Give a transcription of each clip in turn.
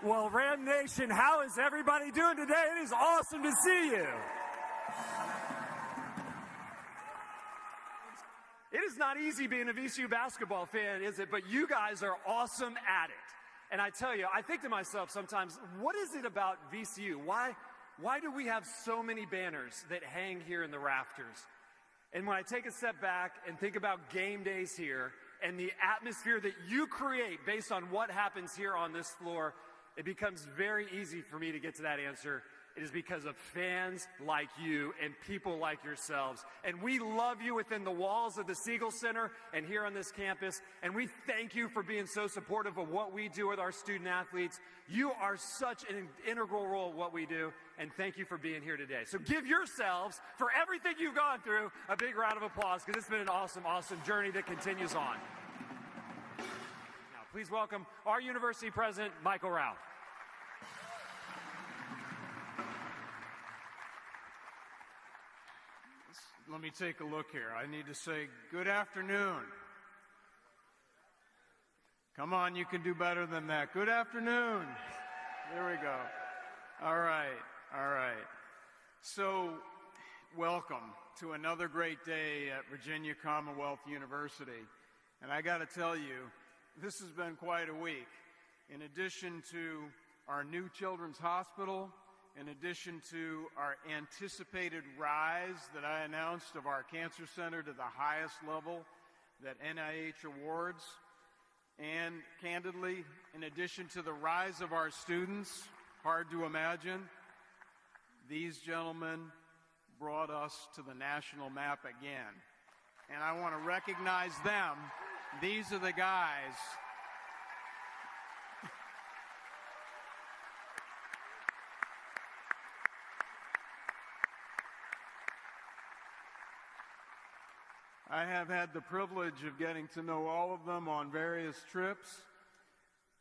Well, Ram Nation, how is everybody doing today? It is awesome to see you. It is not easy being a VCU basketball fan, is it? But you guys are awesome at it. And I tell you, I think to myself sometimes, what is it about VCU? Why do we have so many banners that hang here in the rafters? And when I take a step back and think about game days here and the atmosphere that you create based on what happens here on this floor, it becomes very easy for me to get to that answer. It is because of fans like you and people like yourselves. And we love you within the walls of the Siegel Center and here on this campus. And we thank you for being so supportive of what we do with our student athletes. You are such an integral role of what we do. And thank you for being here today. So give yourselves, for everything you've gone through, a big round of applause, because it's been an awesome, awesome journey that continues on. Now, please welcome our university president, Mike Rhoades. Let me take a look here. I need to say good afternoon. Come on, you can do better than that. Good afternoon. There we go. All right. So, welcome to another great day at Virginia Commonwealth University. And I got to tell you, this has been quite a week. In addition to our new children's hospital, in addition to our anticipated rise that I announced of our cancer center to the highest level that NIH awards, and candidly, in addition to the rise of our students, hard to imagine, these gentlemen brought us to the national map again. And I want to recognize them. These are the guys. I have had the privilege of getting to know all of them on various trips,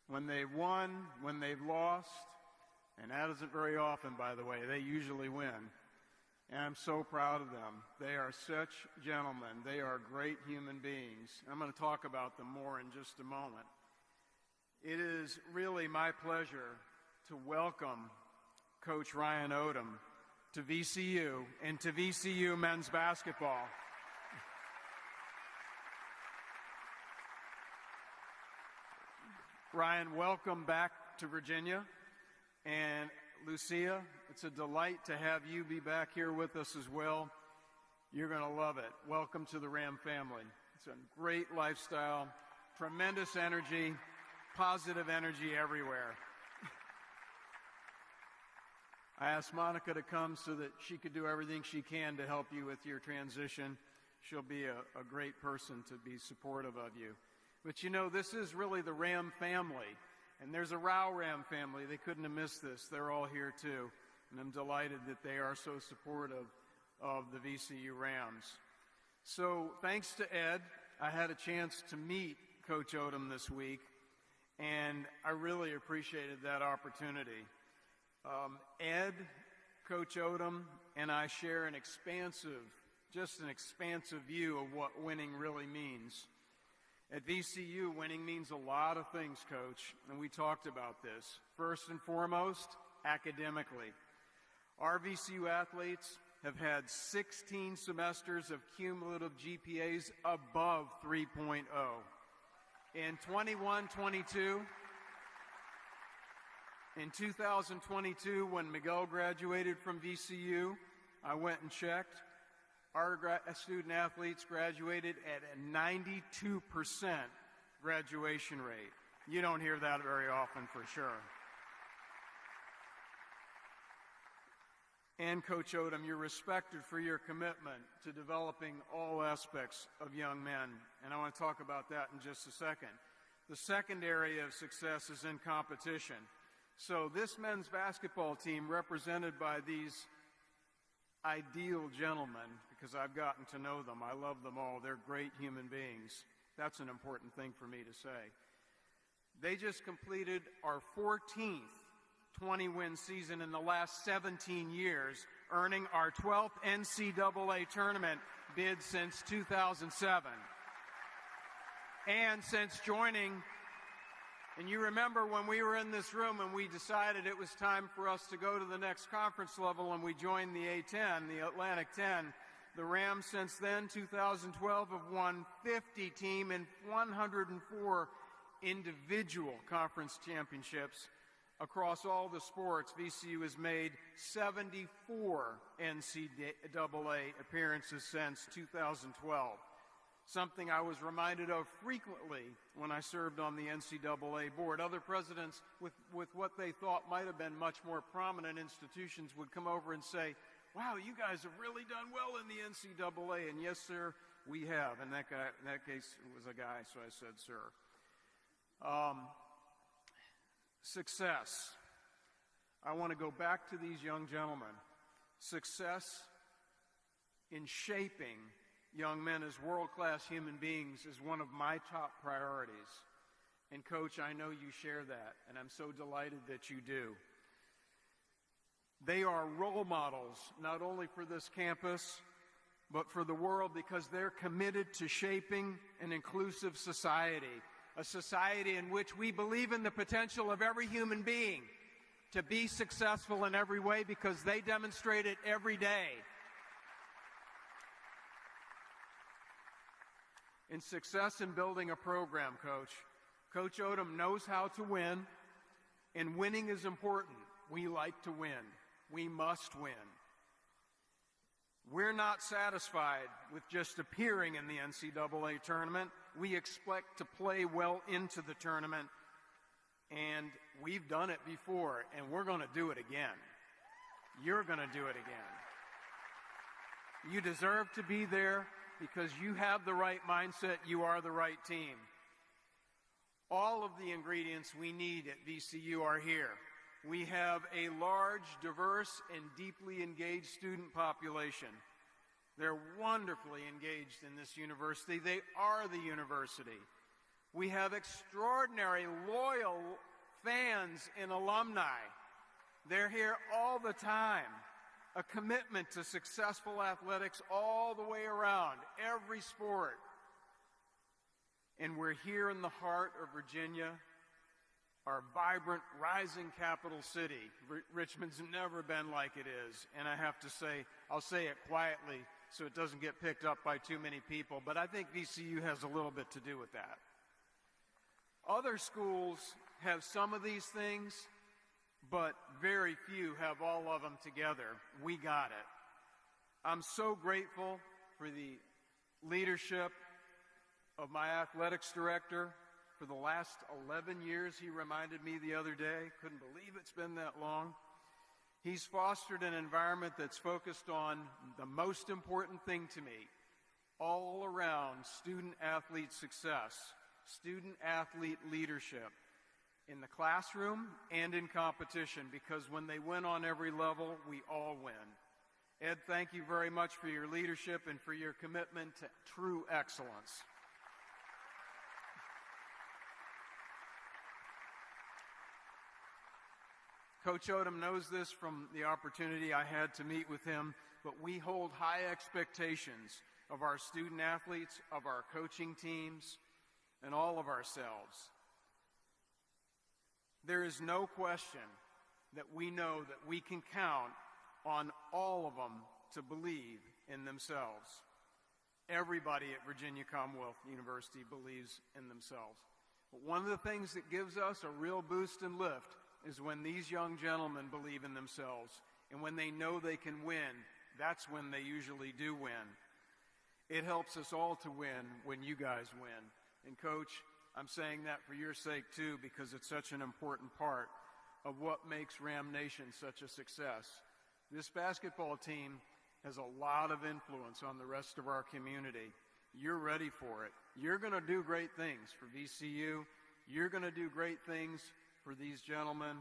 when they've won, when they've lost, and that isn't very often, by the way. They usually win. And I'm so proud of them. They are such gentlemen. They are great human beings. I'm going to talk about them more in just a moment. It is really my pleasure to welcome Coach Ryan Odom to VCU and to VCU men's basketball. Ryan, welcome back to Virginia. And Lucia, it's a delight to have you be back here with us as well. You're going to love it. Welcome to the Ram family. It's a great lifestyle, tremendous energy, positive energy everywhere. I asked Monica to come so that she could do everything she can to help you with your transition. She'll be a great person to be supportive of you. But you know, this is really the Ram family. And there's a Rao Ram family. They couldn't have missed this. They're all here too. And I'm delighted that they are so supportive of the VCU Rams. So thanks to Ed, I had a chance to meet Coach Odom this week. And I really appreciated that opportunity. Ed, Coach Odom, and I share an expansive view of what winning really means. At VCU, winning means a lot of things, Coach, and we talked about this. First and foremost, academically. Our VCU athletes have had 16 semesters of cumulative GPAs above 3.0. In 21-22, in 2022, when Miguel graduated from VCU, I went and checked. Our student athletes graduated at a 92% graduation rate. You don't hear that very often for sure. And Coach Odom, you're respected for your commitment to developing all aspects of young men. And I want to talk about that in just a second. The second area of success is in competition. So this men's basketball team, represented by these ideal gentlemen, because I've gotten to know them. I love them all. They're great human beings. That's an important thing for me to say. They just completed our 14th 20-win season in the last 17 years, earning our 12th NCAA tournament bid since 2007. And since joining And you remember when we were in this room and we decided it was time for us to go to the next conference level and we joined the A10, the Atlantic 10. The Rams since then, 2012, have won 50 team and 104 individual conference championships across all the sports. VCU has made 74 NCAA appearances since 2012. Something I was reminded of frequently when I served on the NCAA board. Other presidents with what they thought might have been much more prominent institutions would come over and say, wow, you guys have really done well in the NCAA. And yes, sir, we have. And that guy, in that case, was a guy, so I said, sir. Success. I want to go back to these young gentlemen. Success in shaping young men as world-class human beings is one of my top priorities. And Coach, I know you share that, and I'm so delighted that you do. They are role models, not only for this campus, but for the world, because they're committed to shaping an inclusive society, a society in which we believe in the potential of every human being to be successful in every way, because they demonstrate it every day. In success in building a program, Coach Odom knows how to win, and winning is important. We like to win. We must win. We're not satisfied with just appearing in the NCAA tournament. We expect to play well into the tournament, and we've done it before, and we're going to do it again. You're going to do it again. You deserve to be there because you have the right mindset. You are the right team. All of the ingredients we need at VCU are here. We have a large, diverse, and deeply engaged student population. They're wonderfully engaged in this university. They are the university. We have extraordinary, loyal fans and alumni. They're here all the time. A commitment to successful athletics all the way around, every sport. And we're here in the heart of Virginia, our vibrant, rising capital city. Richmond's never been like it is. And I have to say, I'll say it quietly so it doesn't get picked up by too many people, but I think VCU has a little bit to do with that. Other schools have some of these things, but very few have all of them together. We got it. I'm so grateful for the leadership of my athletics director. For the last 11 years, he reminded me the other day, couldn't believe it's been that long. He's fostered an environment that's focused on the most important thing to me, all around student-athlete success, student-athlete leadership, in the classroom and in competition, because when they win on every level, we all win. Ed, thank you very much for your leadership and for your commitment to true excellence. Coach Odom knows this from the opportunity I had to meet with him, but we hold high expectations of our student athletes, of our coaching teams, and all of ourselves. There is no question that we know that we can count on all of them to believe in themselves. Everybody at Virginia Commonwealth University believes in themselves. But one of the things that gives us a real boost and lift is when these young gentlemen believe in themselves, and when they know they can win, that's when they usually do win. It helps us all to win when you guys win. And Coach, I'm saying that for your sake too, because it's such an important part of what makes Ram Nation such a success. This basketball team has a lot of influence on the rest of our community. You're ready for it. You're going to do great things for VCU. You're going to do great things for these gentlemen,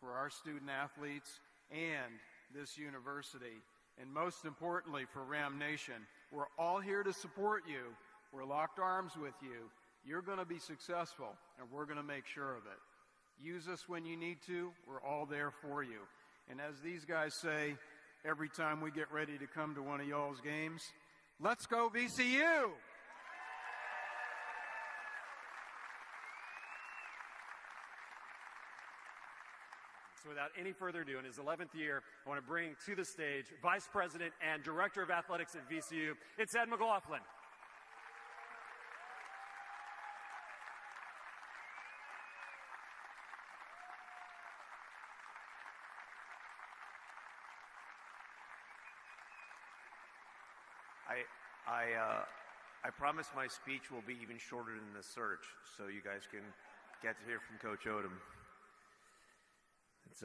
for our student athletes, and this university. And most importantly, for Ram Nation. We're all here to support you. We're locked arms with you. You're going to be successful, and we're going to make sure of it. Use us when you need to. We're all there for you. And as these guys say every time we get ready to come to one of y'all's games, let's go VCU! So without any further ado, in his 11th year, I want to bring to the stage Vice President and Director of Athletics at VCU. It's Ed McLaughlin. I promise my speech will be even shorter than the search, so you guys can get to hear from Coach Odom. It's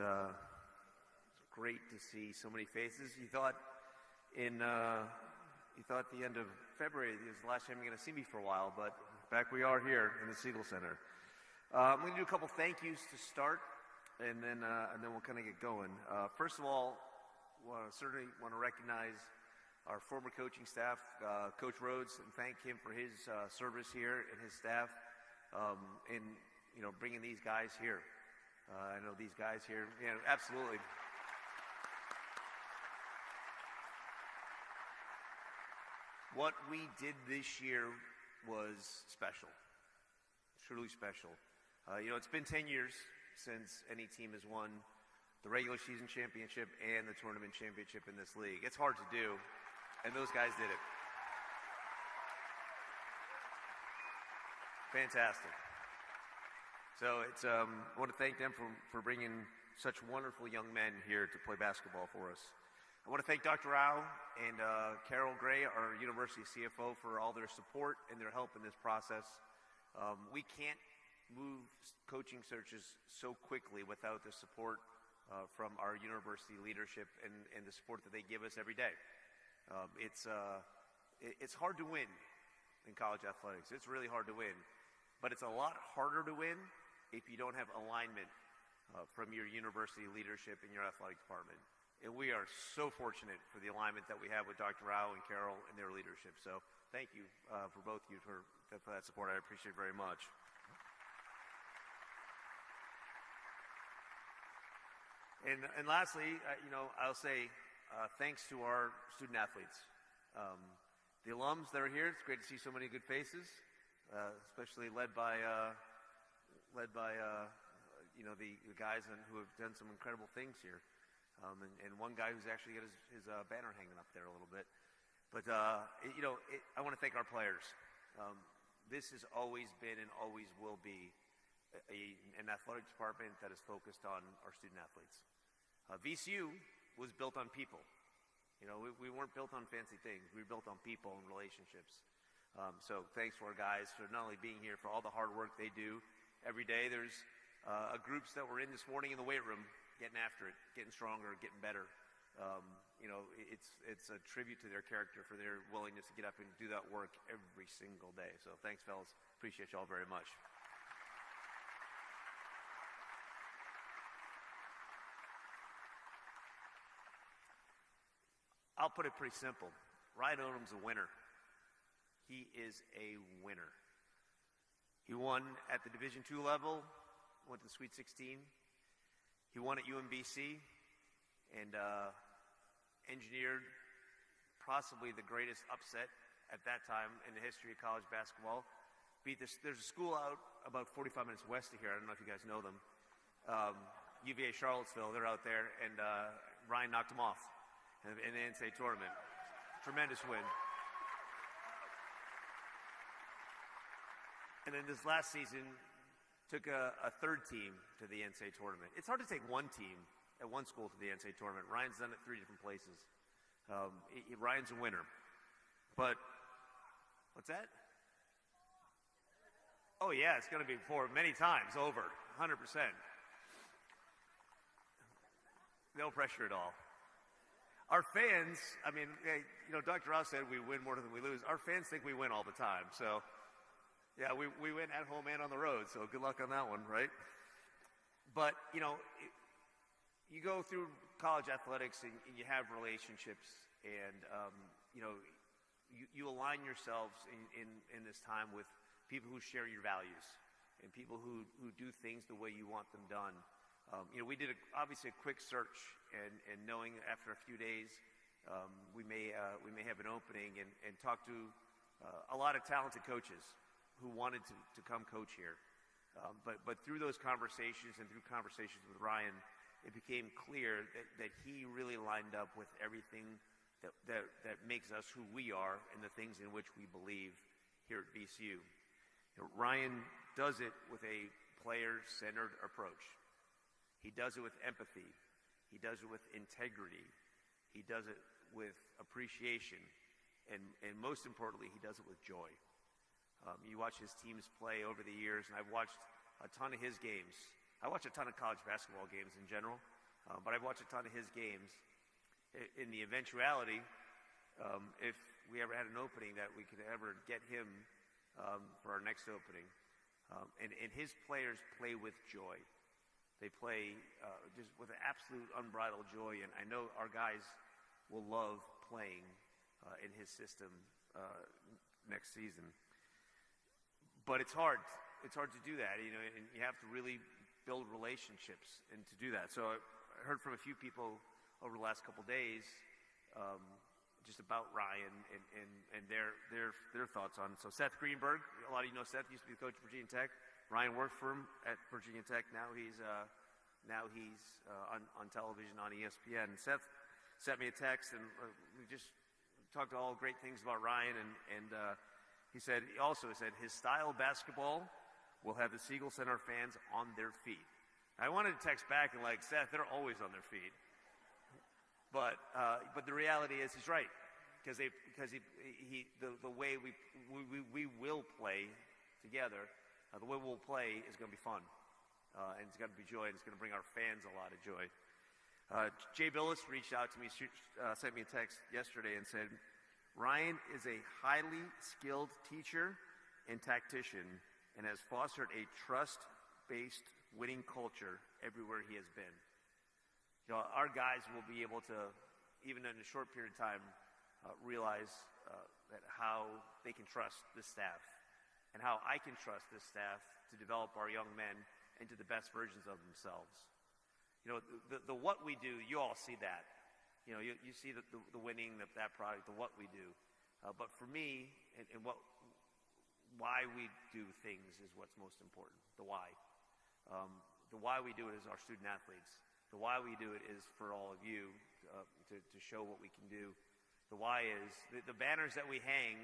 great to see so many faces. You thought at the end of February it was the last time you're going to see me for a while, but back we are here in the Siegel Center. I'm going to do a couple thank yous to start, and then we'll kind of get going. First of all, certainly want to recognize our former coaching staff, Coach Rhoades, and thank him for his service here and his staff in bringing these guys here. I know these guys here, absolutely. What we did this year was special, truly special. It's been 10 years since any team has won the regular season championship and the tournament championship in this league. It's hard to do. And those guys did it. Fantastic. So I want to thank them for bringing such wonderful young men here to play basketball for us. I want to thank Dr. Rao and Carol Gray, our university CFO, for all their support and their help in this process. We can't move coaching searches so quickly without the support from our university leadership and the support that they give us every day. It's hard to win in college athletics. It's really hard to win. But it's a lot harder to win if you don't have alignment from your university leadership and your athletic department. And we are so fortunate for the alignment that we have with Dr. Rao and Carol and their leadership. So thank you for both of you for that support. I appreciate it very much. And lastly, I'll say thanks to our student athletes. The alums that are here, it's great to see so many good faces, especially led by the guys who have done some incredible things here. And one guy who's actually got his banner hanging up there a little bit. But, I want to thank our players. This has always been and always will be an athletic department that is focused on our student athletes. VCU was built on people. We weren't built on fancy things. We were built on people and relationships. So thanks to our guys for not only being here, for all the hard work they do every day. There's groups that were in this morning in the weight room getting after it, getting stronger, getting better. It's a tribute to their character for their willingness to get up and do that work every single day. So thanks, fellas. Appreciate y'all very much. I'll put it pretty simple. Ryan Odom's a winner. He is a winner. He won at the Division II level, went to the Sweet 16. He won at UMBC and engineered possibly the greatest upset at that time in the history of college basketball. There's a school out about 45 minutes west of here. I don't know if you guys know them. UVA Charlottesville, they're out there, and Ryan knocked them off in the NCAA tournament. Tremendous win. And then this last season took a third team to the NCAA tournament. It's hard to take one team at one school to the NCAA tournament. Ryan's done it 3 different places. Ryan's a winner. But, what's that? Oh yeah, it's going to be many times over, 100%. No pressure at all. Our fans, Dr. Ross said we win more than we lose. Our fans think we win all the time. So, yeah, we win at home and on the road. So good luck on that one, right? But, you go through college athletics and you have relationships and, you align yourselves in this time with people who share your values and people who do things the way you want them done. We did obviously a quick search and knowing after a few days we may have an opening and talk to a lot of talented coaches who wanted to come coach here. But through those conversations and through conversations with Ryan, it became clear that he really lined up with everything that makes us who we are and the things in which we believe here at VCU. Ryan does it with a player-centered approach. He does it with empathy. He does it with integrity. He does it with appreciation. And most importantly, he does it with joy. You watch his teams play over the years, and I've watched a ton of his games. I watch a ton of college basketball games in general, but I've watched a ton of his games. In the eventuality, if we ever had an opening that we could ever get him for our next opening, and his players play with joy. They play just with an absolute unbridled joy, and I know our guys will love playing in his system next season. But it's hard. It's hard to do that, and you have to really build relationships and to do that. So I heard from a few people over the last couple days, just about Ryan and their thoughts on. So Seth Greenberg, a lot of you know Seth used to be the coach of Virginia Tech. Ryan worked for him at Virginia Tech. Now he's on television on ESPN. Seth sent me a text, and we just talked all great things about Ryan, and he also said his style of basketball will have the Siegel Center fans on their feet. I wanted to text back and Seth, they're always on their feet. But the reality is he's right, because the way we will play together, the way we'll play is going to be fun, and it's going to be joy, and it's going to bring our fans a lot of joy. Jay Billis reached out to me, sent me a text yesterday, and said, Ryan is a highly skilled teacher and tactician, and has fostered a trust-based winning culture everywhere he has been. Our guys will be able to, even in a short period of time, realize that how they can trust this staff and how I can trust this staff to develop our young men into the best versions of themselves. The what we do, you all see that. You see the winning, that product, the what we do. But for me, and why we do things is what's most important, the why. The why we do it is our student athletes. The why we do it is for all of you to show what we can do. The why is the banners that we hang,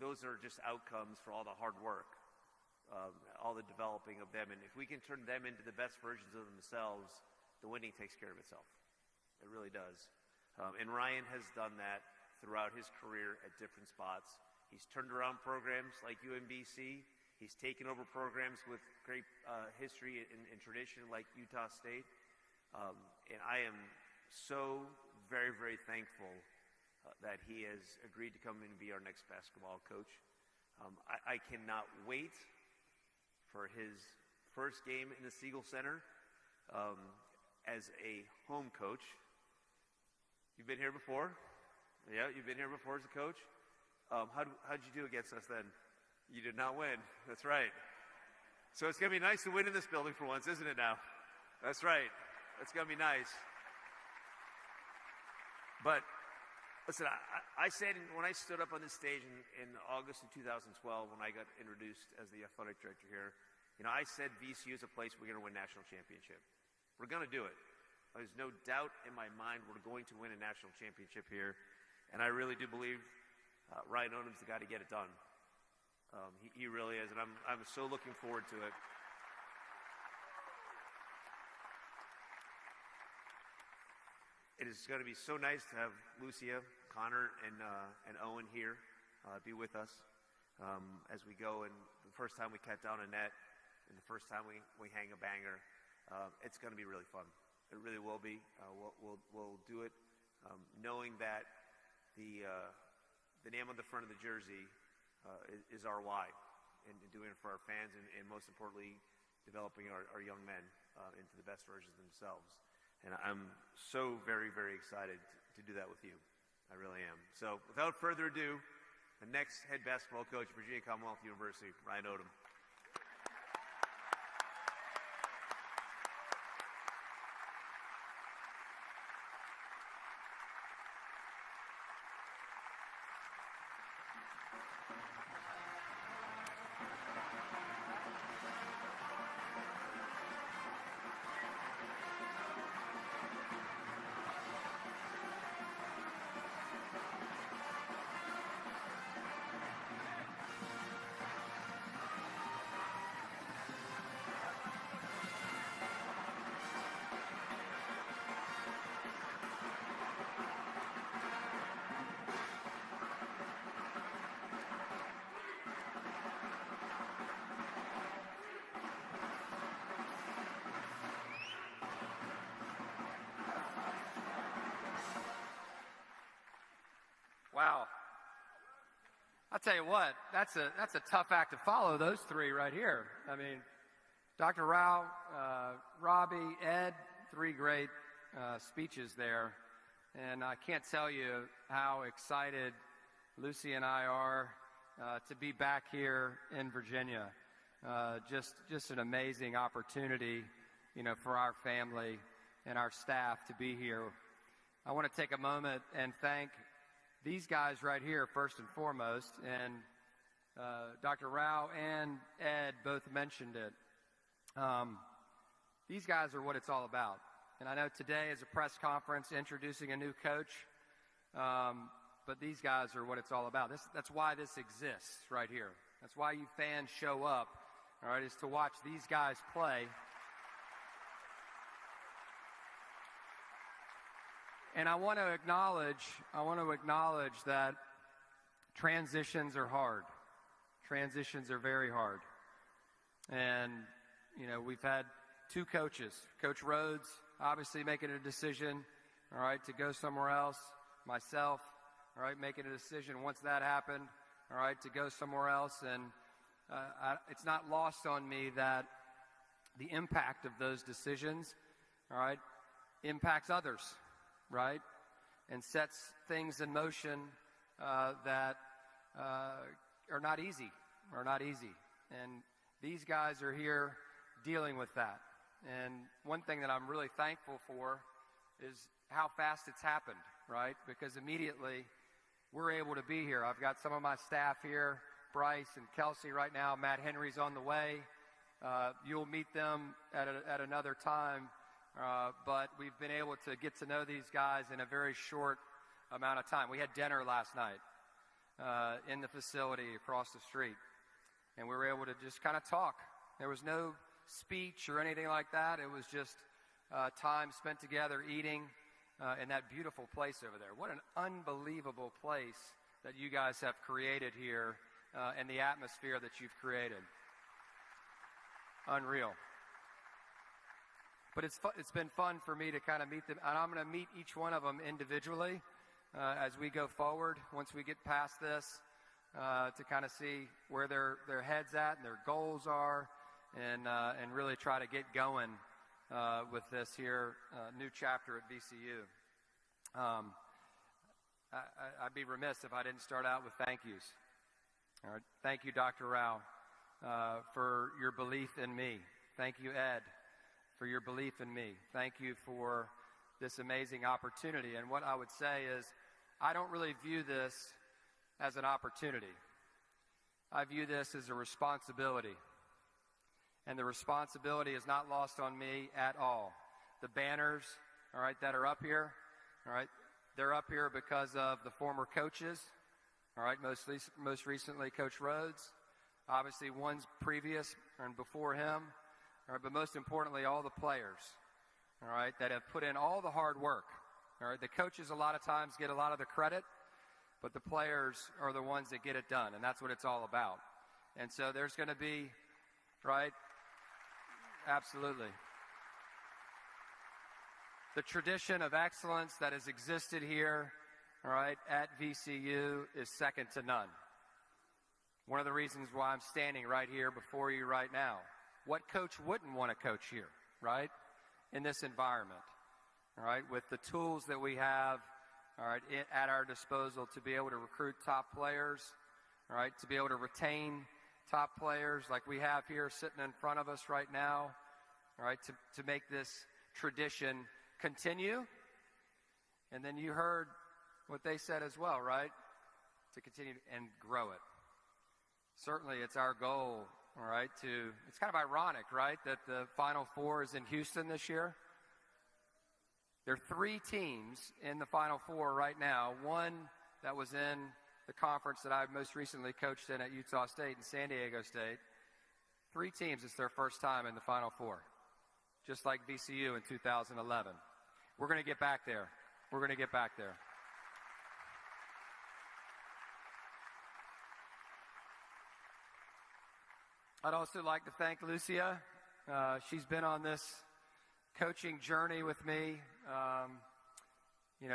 those are just outcomes for all the hard work, all the developing of them. And if we can turn them into the best versions of themselves, the winning takes care of itself. It really does. And Ryan has done that throughout his career at different spots. He's turned around programs like UMBC. He's taken over programs with great history and tradition like Utah State. And I am so very, very thankful that he has agreed to come in and be our next basketball coach. I cannot wait for his first game in the Siegel Center as a home coach. You've been here before? Yeah, you've been here before as a coach? How'd you do against us then? You did not win. That's right. So it's going to be nice to win in this building for once, isn't it now? That's right. It's going to be nice. But listen, I said when I stood up on this stage in August of 2012 when I got introduced as the athletic director here, I said VCU is a place we're going to win national championship. We're going to do it. There's no doubt in my mind we're going to win a national championship here. And I really do believe Ryan Odom's the guy to get it done. He really is, and I'm so looking forward to it. It is going to be so nice to have Lucia, Connor, and Owen here be with us as we go. And the first time we cut down a net, and the first time we hang a banger, it's going to be really fun. It really will be. We'll do it knowing that the name on the front of the jersey is our why, and doing it for our fans, and most importantly, developing our young men into the best versions of themselves. And I'm so very, very excited to do that with you. I really am. So without further ado, the next head basketball coach at Virginia Commonwealth University, Ryan Odom. Wow. I'll tell you what, that's a tough act to follow, those three right here. I mean, Dr. Rao, Robbie, Ed, three great speeches there. And I can't tell you how excited Lucy and I are to be back here in Virginia. Just an amazing opportunity, for our family and our staff to be here. I want to take a moment and thank these guys right here, first and foremost, and Dr. Rao and Ed both mentioned it. These guys are what it's all about. And I know today is a press conference introducing a new coach, but these guys are what it's all about. That's why this exists right here. That's why you fans show up, all right, is to watch these guys play. And I want to acknowledge that transitions are hard. Transitions are very hard. And, we've had two coaches. Coach Rhoades obviously making a decision, all right, to go somewhere else. Myself, all right, making a decision once that happened, all right, to go somewhere else. And it's not lost on me that the impact of those decisions, all right, impacts others. Right? And sets things in motion that are not easy. And these guys are here dealing with that. And one thing that I'm really thankful for is how fast it's happened, right? Because immediately we're able to be here. I've got some of my staff here, Bryce and Kelsey right now. Matt Henry's on the way. You'll meet them at another time. But we've been able to get to know these guys in a very short amount of time. We had dinner last night in the facility across the street, and we were able to just kind of talk. There was no speech or anything like that. It was just time spent together eating in that beautiful place over there. What an unbelievable place that you guys have created here and the atmosphere that you've created. Unreal. But it's been fun for me to kind of meet them, and I'm going to meet each one of them individually as we go forward. Once we get past this, to kind of see where their heads at and their goals are, and really try to get going with this here new chapter at VCU. I'd be remiss if I didn't start out with thank yous. All right. Thank you, Dr. Rao, for your belief in me. Thank you, Ed, for your belief in me. Thank you for this amazing opportunity. And what I would say is, I don't really view this as an opportunity. I view this as a responsibility. And the responsibility is not lost on me at all. The banners, all right, that are up here, all right, they're up here because of the former coaches, all right, most recently Coach Rhoades, obviously one's previous and before him, all right, but most importantly, all the players, all right, that have put in all the hard work. All right, the coaches a lot of times get a lot of the credit, but the players are the ones that get it done, and that's what it's all about. And so there's going to be, right, absolutely. The tradition of excellence that has existed here, all right, at VCU is second to none. One of the reasons why I'm standing right here before you right now. What coach wouldn't want to coach here, right, in this environment, all right, with the tools that we have, all right, at our disposal to be able to recruit top players, all right, to be able to retain top players like we have here sitting in front of us right now, all right, to make this tradition continue. And then you heard what they said as well, right, to continue and grow it. Certainly it's our goal, all right, it's kind of ironic, right, that the Final Four is in Houston this year. There are 3 teams in the Final Four right now. One that was in the conference that I most recently coached in at Utah State and San Diego State. 3 teams, it's their first time in the Final Four, just like VCU in 2011. We're going to get back there. We're going to get back there. I'd also like to thank Lucia. She's been on this coaching journey with me,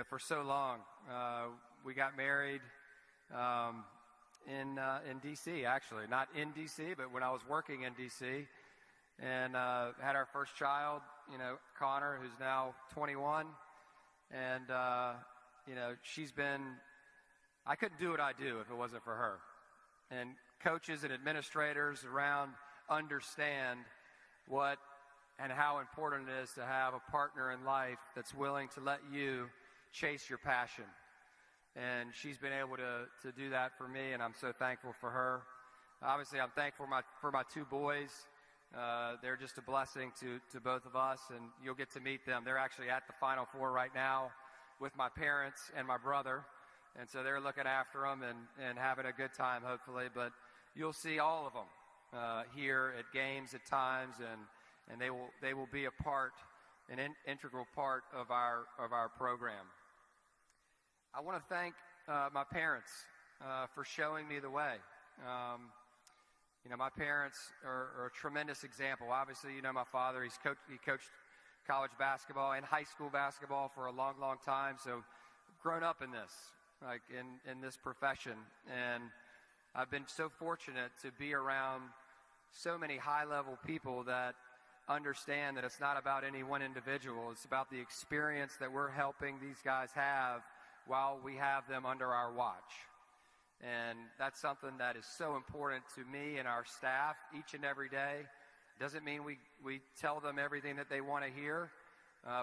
for so long. we got married in D.C., actually. Not in D.C., but when I was working in D.C., and had our first child, Connor, who's now 21. And, she's been, I couldn't do what I do if it wasn't for her. And coaches and administrators around understand what and how important it is to have a partner in life that's willing to let you chase your passion. And she's been able to do that for me, and I'm so thankful for her. Obviously, I'm thankful for my two boys. They're just a blessing to both of us, and you'll get to meet them. They're actually at the Final Four right now with my parents and my brother, and so they're looking after them and having a good time, hopefully. But you'll see all of them here at games at times, and they will be an integral part of our program. I want to thank my parents for showing me the way. My parents are a tremendous example. Obviously, my father, he coached college basketball and high school basketball for a long, long time. So I've grown up in this, like in this profession. And I've been so fortunate to be around so many high-level people that understand that it's not about any one individual. It's about the experience that we're helping these guys have while we have them under our watch. And that's something that is so important to me and our staff each and every day. Doesn't mean we tell them everything that they want to hear,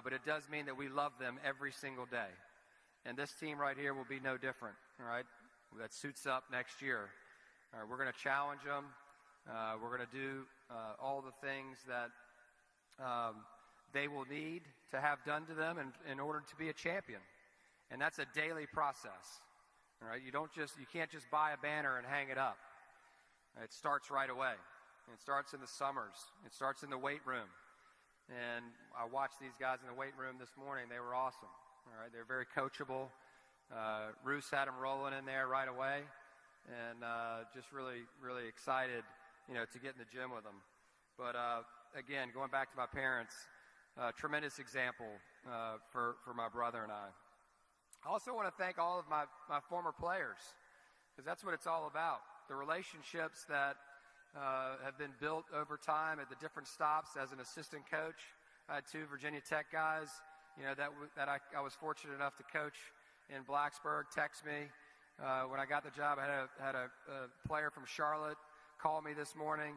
but it does mean that we love them every single day. And this team right here will be no different, all right? That suits up next year. All right, we're going to challenge them. We're going to do all the things that they will need to have done to them in order to be a champion. And that's a daily process. All right, you can't just buy a banner and hang it up. It starts right away. It starts in the summers. It starts in the weight room. And I watched these guys in the weight room this morning. They were awesome. All right, they're very coachable. Roos had them rolling in there right away, and just really, really excited, to get in the gym with them. But again, going back to my parents, tremendous example for my brother and I. I also want to thank all of my former players, because that's what it's all about. The relationships that have been built over time at the different stops as an assistant coach. I had two Virginia Tech guys, that I was fortunate enough to coach in Blacksburg text me. When I got the job, I had a player from Charlotte call me this morning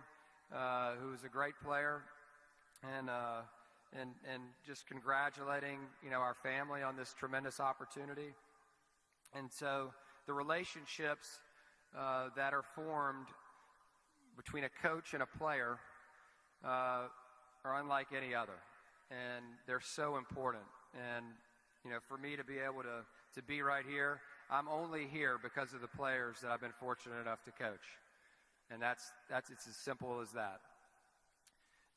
who was a great player, and just congratulating, our family on this tremendous opportunity. And so the relationships that are formed between a coach and a player are unlike any other. And they're so important. And, for me to be able to be right here, I'm only here because of the players that I've been fortunate enough to coach. And it's as simple as that.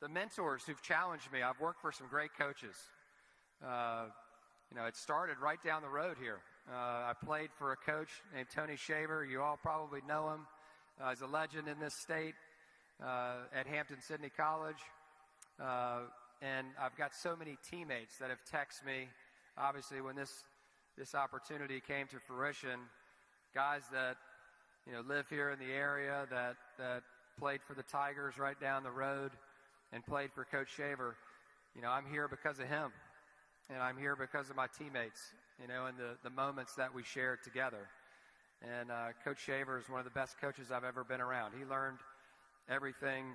The mentors who've challenged me, I've worked for some great coaches. It started right down the road here. I played for a coach named Tony Shaver. You all probably know him. He's a legend in this state at Hampton-Sydney College. And I've got so many teammates that have texted me, obviously, when this opportunity came to fruition, guys that, live here in the area, that played for the Tigers right down the road and played for Coach Shaver. I'm here because of him, and I'm here because of my teammates, and the moments that we shared together. And Coach Shaver is one of the best coaches I've ever been around. He learned everything,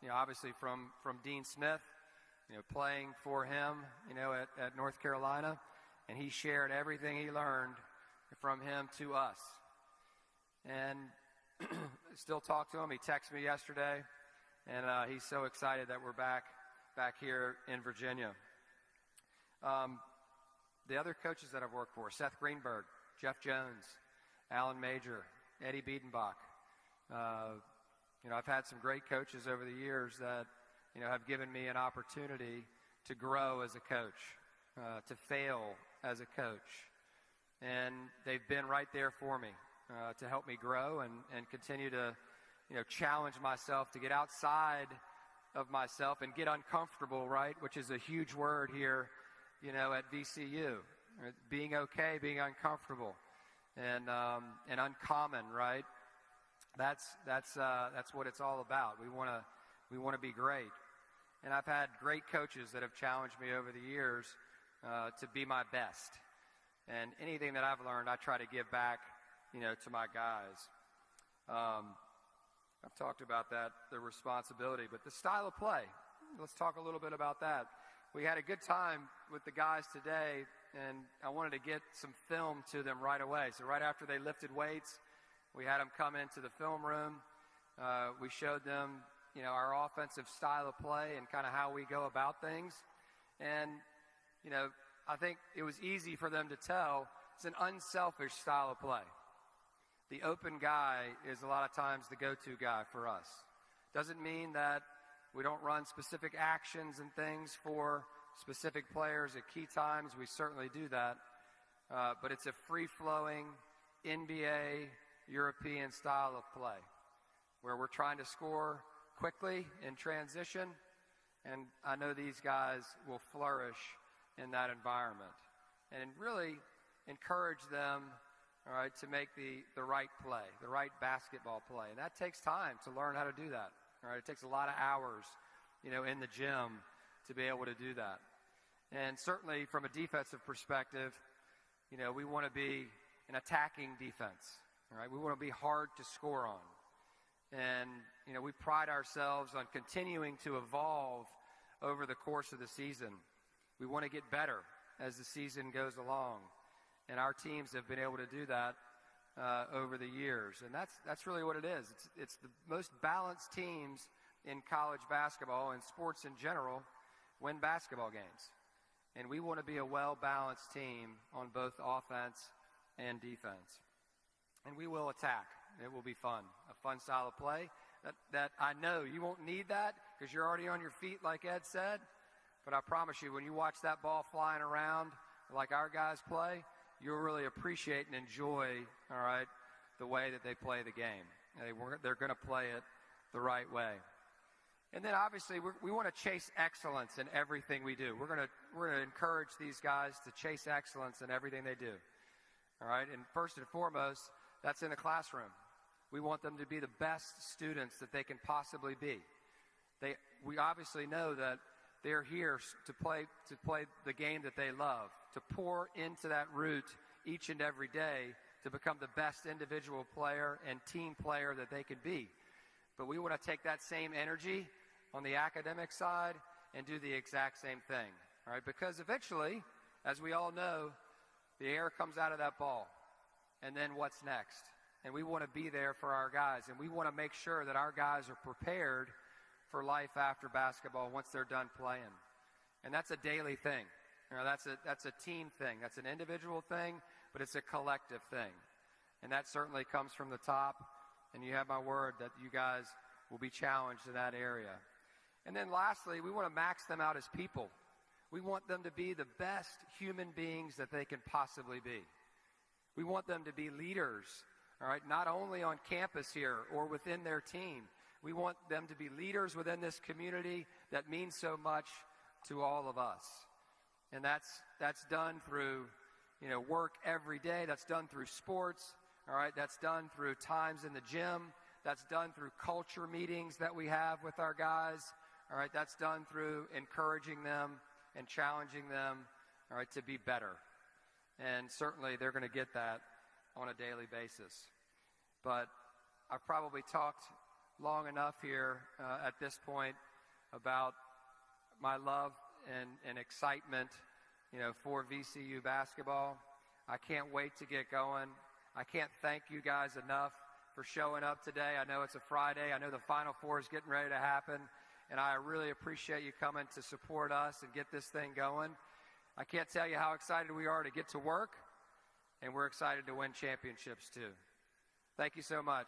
obviously from Dean Smith, playing for him, at North Carolina, and he shared everything he learned from him to us. And still talk to him. He texted me yesterday, and he's so excited that we're back here in Virginia. The other coaches that I've worked for, Seth Greenberg, Jeff Jones, Alan Major, Eddie Biedenbach. I've had some great coaches over the years that, have given me an opportunity to grow as a coach, to fail as a coach. And they've been right there for me to help me grow and continue to, challenge myself to get outside of myself and get uncomfortable, right, which is a huge word here, at VCU. right? Being okay, being uncomfortable, and uncommon, right? That's what it's all about. We want to be great. And I've had great coaches that have challenged me over the years to be my best. And anything that I've learned, I try to give back, to my guys. I've talked about that, the responsibility, but the style of play. Let's talk a little bit about that. We had a good time with the guys today, and I wanted to get some film to them right away. So right after they lifted weights, we had them come into the film room. We showed them, our offensive style of play and kind of how we go about things. And, I think it was easy for them to tell it's an unselfish style of play. The open guy is a lot of times the go-to guy for us. Doesn't mean that we don't run specific actions and things for specific players at key times. We certainly do that. But it's a free-flowing NBA European style of play where we're trying to score quickly in transition, and I know these guys will flourish in that environment and really encourage them, all right, to make the right play, the right basketball play. And that takes time to learn how to do that. All right, it takes a lot of hours, in the gym to be able to do that. And certainly from a defensive perspective, we want to be an attacking defense. All right, we want to be hard to score on. And, we pride ourselves on continuing to evolve over the course of the season. We want to get better as the season goes along. And our teams have been able to do that over the years. And that's really what it is. It's the most balanced teams in college basketball and sports in general win basketball games. And we want to be a well-balanced team on both offense and defense. And we will attack. It will be fun, a fun style of play that I know you won't need that because you're already on your feet, like Ed said. But I promise you, when you watch that ball flying around like our guys play, you'll really appreciate and enjoy, all right, the way that they play the game. They're going to play it the right way. And then obviously we want to chase excellence in everything we do. We're going to encourage these guys to chase excellence in everything they do. All right, and first and foremost, that's in the classroom. We want them to be the best students that they can possibly be. We obviously know that they're here to play the game that they love, to pour into that root each and every day to become the best individual player and team player that they can be. But we want to take that same energy on the academic side and do the exact same thing, all right? Because eventually, as we all know, the air comes out of that ball. And then what's next? And we want to be there for our guys, and we want to make sure that our guys are prepared for life after basketball once they're done playing. And that's a daily thing. That's a team thing. That's an individual thing, but it's a collective thing. And that certainly comes from the top, and you have my word that you guys will be challenged in that area. And then lastly, we want to max them out as people. We want them to be the best human beings that they can possibly be. We want them to be leaders, all right, not only on campus here or within their team. We want them to be leaders within this community that means so much to all of us. And that's done through, work every day. That's done through sports, all right? That's done through times in the gym. That's done through culture meetings that we have with our guys, all right? That's done through encouraging them and challenging them, all right, to be better. And certainly they're going to get that on a daily basis. But I've probably talked long enough here at this point about my love and excitement, for VCU basketball. I can't wait to get going. I can't thank you guys enough for showing up today. I know it's a Friday. I know the Final Four is getting ready to happen, and I really appreciate you coming to support us and get this thing going. I can't tell you how excited we are to get to work, and we're excited to win championships too. Thank you so much.